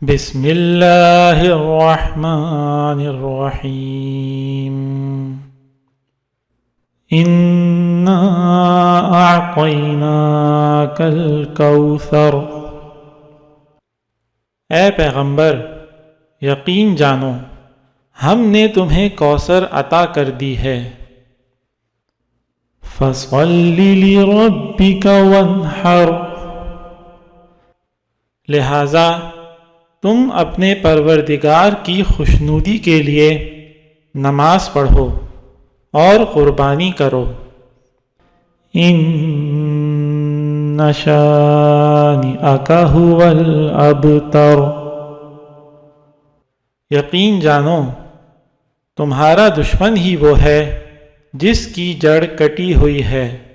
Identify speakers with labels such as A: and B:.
A: बिस्मिल्लाहिर्रहमानिर्रहीम। इन्ना अअतैनाकल कौसर। ए पैगंबर, यकीन जानो हमने तुम्हें कौसर अता कर दी है। फसल्लि लिरब्बिका वन्हर। लिहाजा तुम अपने परवरदिगार की खुशनुदी के लिए नमाज पढ़ो और कुर्बानी करो। इन्न शानिअका हुवल अबतर। यकीन जानो तुम्हारा दुश्मन ही वो है जिसकी जड़ कटी हुई है।